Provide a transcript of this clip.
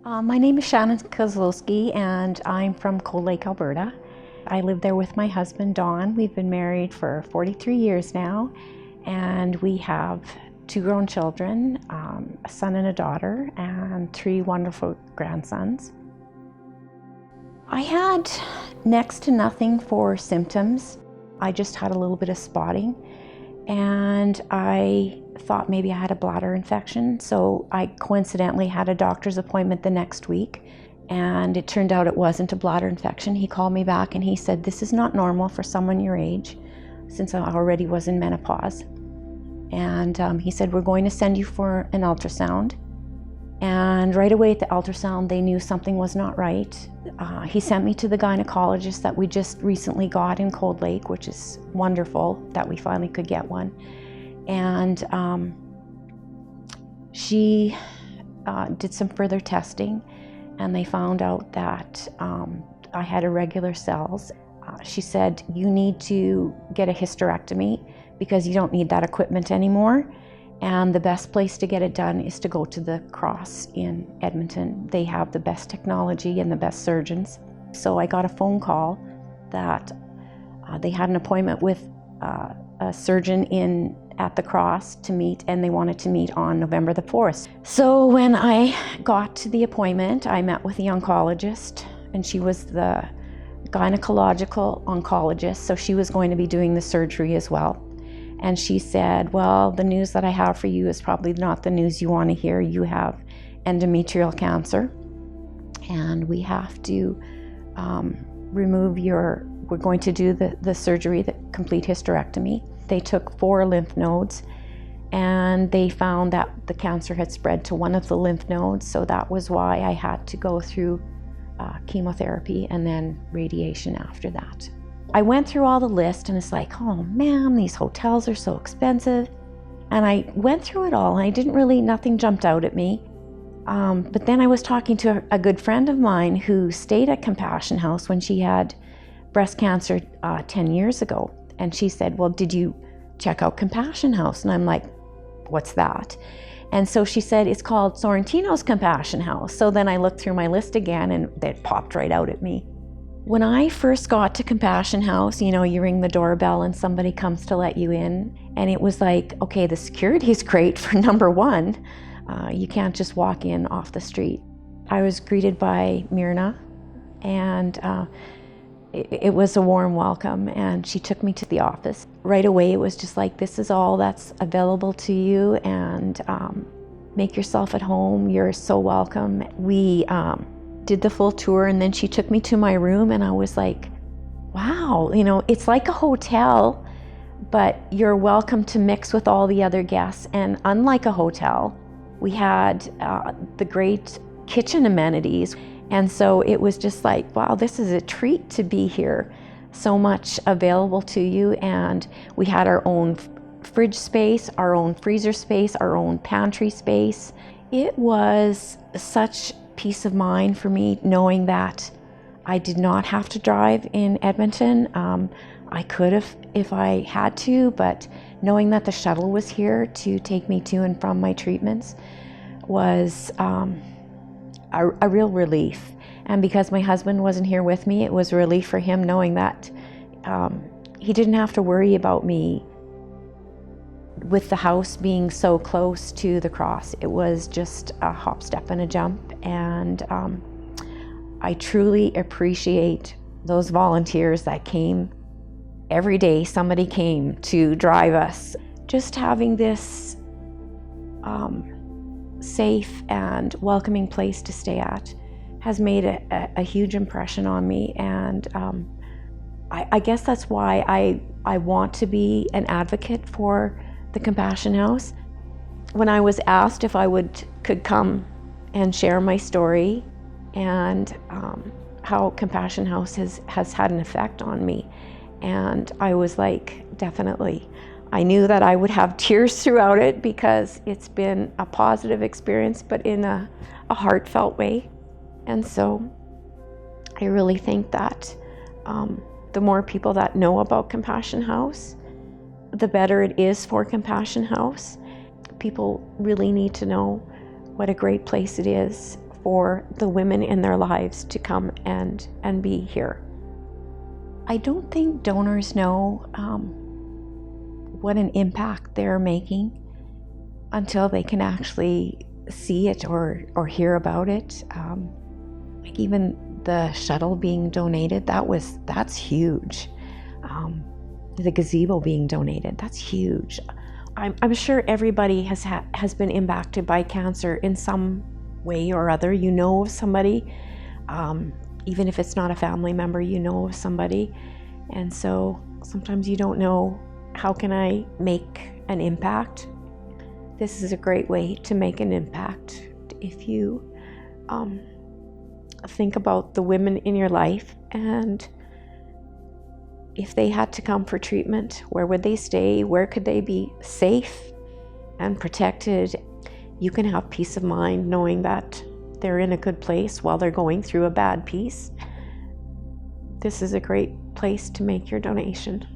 My name is Shannon Kozlowski and I'm from Cold Lake, Alberta. I live there with my husband, Don. We've been married for 43 years now and we have 2 grown children, a son and a daughter, and 3 wonderful grandsons. I had next to nothing for symptoms. I just had a little bit of spotting and I thought maybe I had a bladder infection, so I coincidentally had a doctor's appointment the next week and it turned out it wasn't a bladder infection. He called me back and he said, "This is not normal for someone your age," since I already was in menopause. And he said, "We're going to send you for an ultrasound." And right away at the ultrasound, they knew something was not right. He sent me to the gynecologist that we just recently got in Cold Lake, which is wonderful that we finally could get one. And she did some further testing and they found out that I had irregular cells. She said, "You need to get a hysterectomy because you don't need that equipment anymore. And the best place to get it done is to go to the Cross in Edmonton. They have the best technology and the best surgeons." So I got a phone call that they had an appointment with a surgeon at the Cross to meet, and they wanted to meet on November the 4th. So when I got to the appointment, I met with the oncologist, and she was the gynecological oncologist, so she was going to be doing the surgery as well. And she said, "Well, the news that I have for you is probably not the news you want to hear. You have endometrial cancer, and we have to we're going to do the surgery, the complete hysterectomy." They took 4 lymph nodes, and they found that the cancer had spread to one of the lymph nodes, so that was why I had to go through chemotherapy and then radiation after that. I went through all the list and it's like, oh man, these hotels are so expensive. And I went through it all and nothing jumped out at me. But then I was talking to a good friend of mine who stayed at Compassion House when she had breast cancer 10 years ago. And she said, "Well, did you check out Compassion House?" And I'm like, "What's that?" And so she said, "It's called Sorrentino's Compassion House." So then I looked through my list again and it popped right out at me. When I first got to Compassion House, you ring the doorbell and somebody comes to let you in. And it was like, okay, the security is great for number one. You can't just walk in off the street. I was greeted by Myrna and it was a warm welcome, and she took me to the office. Right away, it was just like, "This is all that's available to you, and make yourself at home. You're so welcome." We did the full tour, and then she took me to my room, and I was like, wow, it's like a hotel, but you're welcome to mix with all the other guests. And unlike a hotel, we had the great kitchen amenities. And so it was just like, wow, this is a treat to be here. So much available to you. And we had our own fridge space, our own freezer space, our own pantry space. It was such peace of mind for me knowing that I did not have to drive in Edmonton. I could have if I had to, but knowing that the shuttle was here to take me to and from my treatments was a real relief. And because my husband wasn't here with me, it was a relief for him knowing that he didn't have to worry about me with the house being so close to the Cross. It was just a hop, step, and a jump. And I truly appreciate those volunteers that came every day. Somebody came to drive us. Just having this safe and welcoming place to stay at has made a huge impression on me. And I guess that's why I want to be an advocate for the Compassion House. When I was asked if I could come and share my story and how Compassion House has had an effect on me, and I was like, definitely. I knew that I would have tears throughout it because it's been a positive experience, but in a heartfelt way. And so I really think that the more people that know about Compassion House, the better it is for Compassion House. People really need to know what a great place it is for the women in their lives to come and be here. I don't think donors know what an impact they're making until they can actually see it or hear about it. Like even the shuttle being donated, that's huge. The gazebo being donated, that's huge. I'm sure everybody has been impacted by cancer in some way or other. You know of somebody, even if it's not a family member, you know of somebody. And so sometimes you don't know, how can I make an impact? This is a great way to make an impact. If you think about the women in your life, and if they had to come for treatment, where would they stay? Where could they be safe and protected? You can have peace of mind knowing that they're in a good place while they're going through a bad piece. This is a great place to make your donation.